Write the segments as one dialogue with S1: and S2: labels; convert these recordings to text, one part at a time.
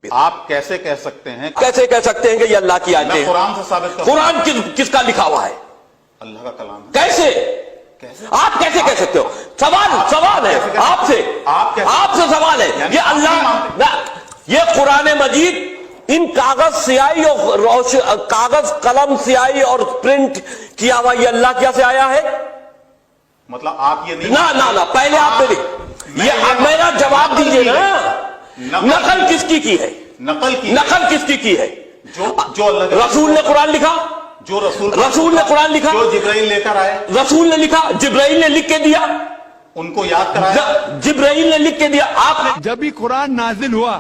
S1: آپ کیسے کہہ سکتے ہیں
S2: کہ یہ اللہ کی آیتیں ہیں؟
S1: قرآن سے ثابت کرتا ہوں۔
S2: قرآن کس کا لکھا ہوا ہے؟
S1: اللہ کا کلام ہے۔
S2: کیسے آپ کیسے کہہ سکتے ہو؟ سوال ہے آپ سے سوال ہے، یہ اللہ، یہ قرآن مجید ان کاغذ سیاہی اور کاغذ قلم سیاہی اور پرنٹ کیا ہوا یہ اللہ کیا سے آیا ہے؟
S1: مطلب آپ یہ نہیں
S2: نہ پہلے آپ میرا جواب دیجئے نا، نقل کس کی ہے؟ نقل کس کی ہے؟
S1: جو اللہ
S2: رسول نے قرآن لکھا،
S1: جو
S2: رسول نے قرآن لکھا،
S1: جو جبرائیل لے کر آئے،
S2: رسول نے لکھا، جبرائیل نے لکھ کے دیا،
S1: ان کو یاد کرایا،
S2: جبرائیل نے لکھ کے دیا۔ آپ
S3: جب بھی قرآن نازل ہوا،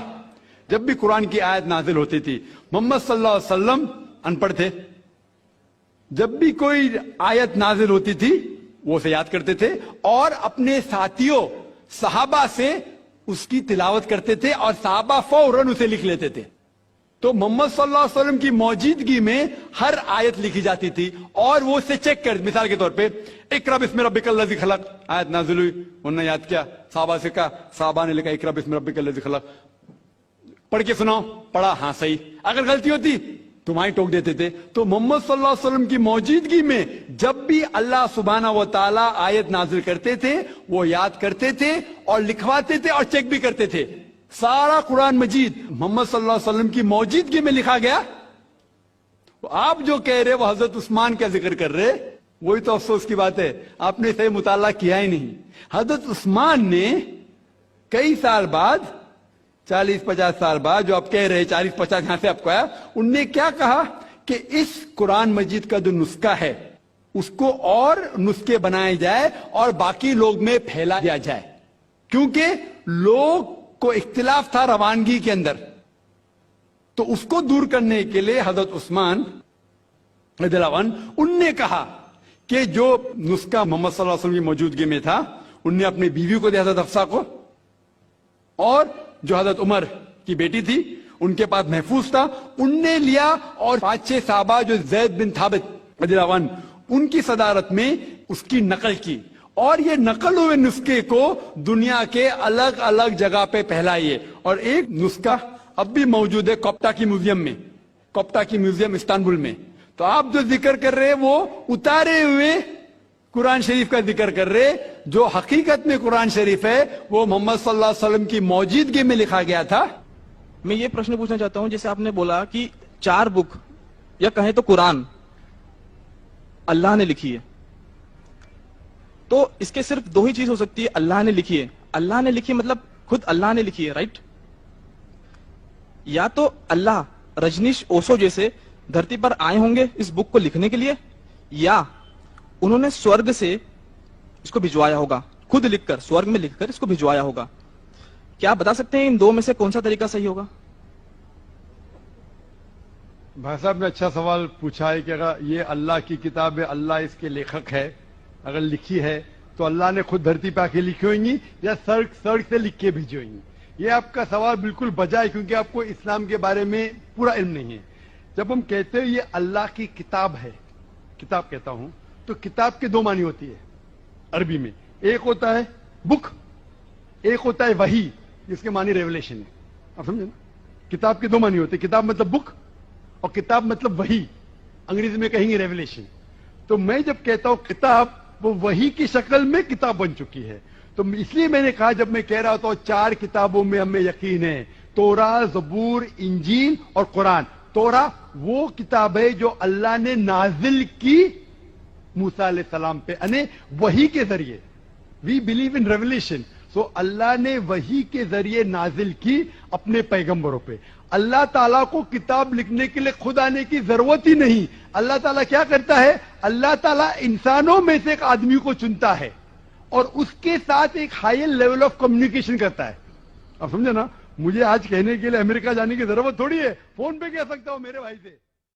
S3: جب بھی قرآن کی آیت نازل ہوتی تھی، محمد صلی اللہ علیہ وسلم ان پڑھ تھے، جب بھی کوئی آیت نازل ہوتی تھی وہ اسے یاد کرتے تھے اور اپنے ساتھیوں صحابہ سے اس کی تلاوت کرتے تھے اور صحابہ فوراً اسے لکھ لیتے تھے۔ تو محمد صلی اللہ علیہ وسلم کی موجودگی میں ہر آیت لکھی جاتی تھی اور وہ اسے چیک کر، مثال کے طور پہ اقرا بسم ربک الذی خلق آیت نازل ہوئی، انہوں نے یاد کیا، صحابہ سے کہا، صحابہ نے لکھا اقرا بسم ربک الذی خلق، پڑھ کے سناؤ، پڑھا، ہاں صحیح، اگر غلطی ہوتی تمہاری ٹوک دیتے تھے۔ تو محمد صلی اللہ علیہ وسلم کی موجودگی میں جب بھی اللہ سبحانہ و تعالی آیت نازل کرتے تھے وہ یاد کرتے تھے اور لکھواتے تھے اور چیک بھی کرتے تھے۔ سارا قرآن مجید محمد صلی اللہ علیہ وسلم کی موجودگی میں لکھا گیا۔ آپ جو کہہ رہے وہ حضرت عثمان کا ذکر کر رہے، وہی تو افسوس کی بات ہے، آپ نے صحیح مطالعہ کیا ہی نہیں۔ حضرت عثمان نے کئی سال بعد، 40-50 سال بعد، جو آپ کہہ رہے 40-50 یہاں سے آپ کو آیا، ان نے کیا کہا کہ اس قرآن مجید کا جو نسخہ ہے اس کو اور نسخے بنائے جائے اور باقی لوگ میں پھیلا دیا جائے، کیونکہ لوگ کو اختلاف تھا روانگی کے اندر۔ تو اس کو دور کرنے کے لیے حضرت عثمان رضی اللہ عنہ ان نے کہا کہ جو نسخہ محمد صلی اللہ علیہ وسلم کی موجودگی میں تھا ان نے اپنی بیوی کو دیا، حضرت حفصہ کو، اور جو حضرت عمر کی بیٹی تھی ان کے پاس محفوظ تھا، ان نے لیا، اور 5-6 صحابہ جو زید بن ثابت رضی اللہ عنہ ان کی صدارت میں اس کی نقل کی، اور یہ نقل ہوئے نسخے کو دنیا کے الگ الگ جگہ پہ پھیلائیے۔ اور ایک نسخہ اب بھی موجود ہے کوپٹا کی میوزیم میں، کوپٹا کی میوزیم استنبول میں۔ تو آپ جو ذکر کر رہے وہ اتارے ہوئے قرآن شریف کا ذکر کر رہے، جو حقیقت میں قرآن شریف ہے وہ محمد صلی اللہ علیہ وسلم کی موجودگی میں لکھا گیا تھا۔
S4: میں یہ پرشن پوچھنا چاہتا ہوں، جیسے آپ نے بولا کہ 4 بک یا کہیں تو قرآن اللہ نے لکھی ہے، تو اس کے صرف 2 ہی چیز ہو سکتی ہے، اللہ نے لکھی ہے، اللہ نے لکھی مطلب خود اللہ نے لکھی ہے، رائٹ؟ یا تو اللہ رجنیش اوشو جیسے دھرتی پر آئے ہوں گے اس بک کو لکھنے کے لیے، یا انہوں نے سورگ سے اس کو بھجوایا ہوگا، خود لکھ کر، سورگ میں لکھ کر اس کو بھجوایا ہوگا۔ کیا آپ بتا سکتے ہیں ان 2 میں سے کون سا طریقہ صحیح ہوگا؟
S3: بھائی صاحب نے اچھا سوال پوچھا ہے کہ اگر یہ اللہ کی کتاب ہے، اللہ اس کے لیکھک ہے، اگر لکھی ہے تو اللہ نے خود دھرتی پہ آ کے لکھی ہوئیں گی یا سڑک سے لکھ کے بھیجی ہوئیں گی؟ یہ آپ کا سوال بالکل بجا ہے، کیونکہ آپ کو اسلام کے بارے میں پورا علم نہیں ہے۔ جب ہم کہتے ہیں یہ اللہ کی کتاب ہے، کتاب کہتا ہوں، تو کتاب کے 2 معنی ہوتی ہے عربی میں، ایک ہوتا ہے بک، ایک ہوتا ہے وحی، جس کے معنی ریولیشن ہے۔ آپ سمجھے نا؟ کتاب کے 2 معنی ہوتے ہیں، کتاب مطلب بک اور کتاب مطلب وحی، انگریزی میں کہیں گے ریولیشن۔ تو میں جب کہتا ہوں کتاب، وہ وحی کی شکل میں کتاب بن چکی ہے۔ تو اس لیے میں نے کہا، جب میں کہہ رہا ہوتا ہوں 4 کتابوں میں ہمیں یقین ہے، توراہ، زبور، انجیل اور قرآن۔ توراہ وہ کتاب ہے جو اللہ نے نازل کی موسیٰ علیہ السلام پہ، یعنی وحی کے ذریعے۔ وی بلیو ان ریولیشن، سو اللہ نے وحی کے ذریعے نازل کی اپنے پیغمبروں پہ۔ اللہ تعالیٰ کو کتاب لکھنے کے لیے خود آنے کی ضرورت ہی نہیں۔ اللہ تعالیٰ کیا کرتا ہے؟ اللہ تعالیٰ انسانوں میں سے ایک آدمی کو چنتا ہے اور اس کے ساتھ ایک ہائی لیول آف کمیونیکیشن کرتا ہے۔ اب سمجھے نا؟ مجھے آج کہنے کے لیے امریکہ جانے کی ضرورت تھوڑی ہے، فون پہ کہہ سکتا ہوں میرے بھائی سے۔